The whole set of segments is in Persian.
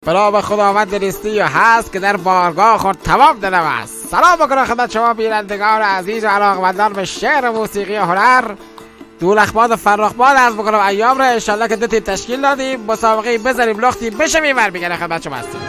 بلا به خداوند لیستی و هست که در بارگاه خود تمام دلم است. سلام بکنم خدمت شما بینندگان عزیز و علاقمندان به شعر موسیقی و هنر. دولخباد و فرخباد عرض بکنم ایام را انشالله که 2 تیم تشکیل دادیم، مسابقه بذاریم لختی بشه میور بگنه خدمت شما هستیم.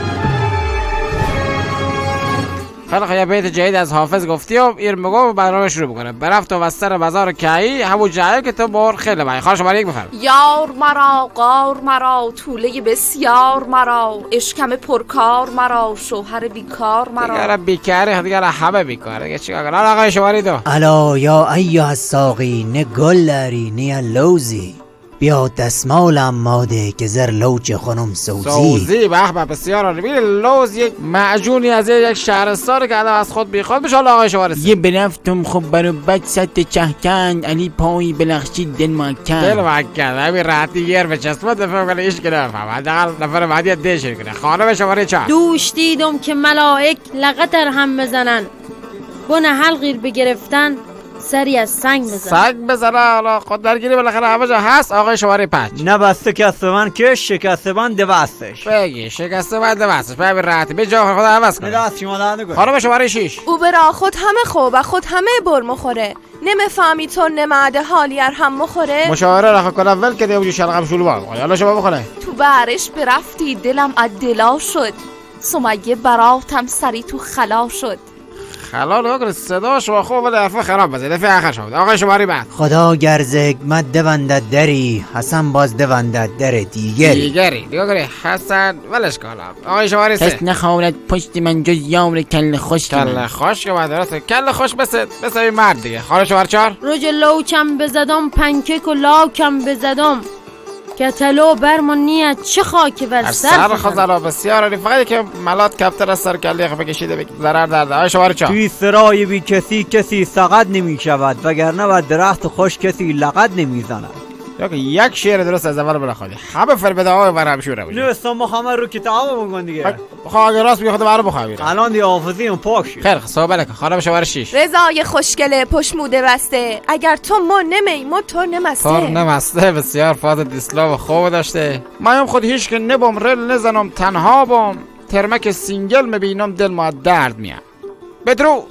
خیلی خیلی بیت جدید از حافظ گفتیم ایر مگو برنامه شروع بکنه. برفت و وستر بازار کهی همون جایی که تو بر خیلی بایی. خواهش شماره 1 بفرم. یار مرا غار مرا طوله بسیار مرا اشکم پرکار مرا شوهر بیکار مرا. دیگه بیکاره دیگه همه بیکاره دیگه چیکار کنم. آقای شماره 2. الا یا ایها الساقی نه گل داری نه لوزی، بیا دستمالم ماده که زر لوچ خانم سوزی. به به بسیار عالی. لوز یک معجونی از یک شهرستان که آدم از خود بیخود بشه. آقای شماره 3. یه برفتم خب برو بد ست چهکن علی پایی بلخشی دل مکن. دل مکن همین راحتی گیر به چسبت دفعه کنه ایش کنه فهم حداقل نفر بعدی دیشیر کنه. خانم شماره 4. دوش دیدم که ملائک لغتر هم بزنن، بن حلقی بگرفتن سری از سنگ بزنه. حالا خود درگیری بالاخره همه جا هست. آقای شماره 5. نه بسته کسب من که شکسته من دوستش بگی شکسته من دوستش به همین راحتی به جا خود عوض کنه. دست شما در نگوی. خانم شماره 6. او برا خود همه خوب خود همه بر مخوره، نمیفهمی تو نماده حالی هم مخوره. مشاوره رخ کنم ول که دیوجی شلقم شلوان. حالا شما بخونه. تو برش برفتی دلم ادلا شد، سمیه براتم سری تو خلا شد. خلا نگاه کنه صدا شما خوب ولی حرفا خراب بزنه. دفعه آخر شما. آقای شماره 5. خدا گرزگ مد دوندد دری، حسن باز دوندد در دیگری. نگاه کنه حسن ولش کنم. آقای شماره 3. کس نخواهد پشت من جز یامر کل خوش. کل خوش که درسته. کل خوش مثل مرد دیگه. خانم شماره 4. رج لوکم بزدم پنکیک و لاکم بزدم، کتلو برمون نیت چه خاک بر سر خزرا. بسیار عالی. فقط که ملات کفتر از سر کله بکشیده به ضرر درده. آقای شماره 4. توی سرای بی کسی سقط نمی شود، وگرنه بر درخت خوش کسی لقد نمی زند. یک شعر درست از اول بلا خواهی همه فربده های برام شوره باشید. نوستان محمد رو کتاب بگن دیگه. بخواه اگه راست بگه خود برام بخواه الان دیگه حافظی اون پاک شد. خیلی صحبه لکن. خانم شماره 6. رضای خوشگله پشموده بسته، اگر تو ما نمی ما تو نمسته. بسیار فاز دیسلو خوب داشته. مایم خود هیچ که نبام رل نزنم تنها بام، ترمک سینگل میبینم دل ما درد میاد. بدرو.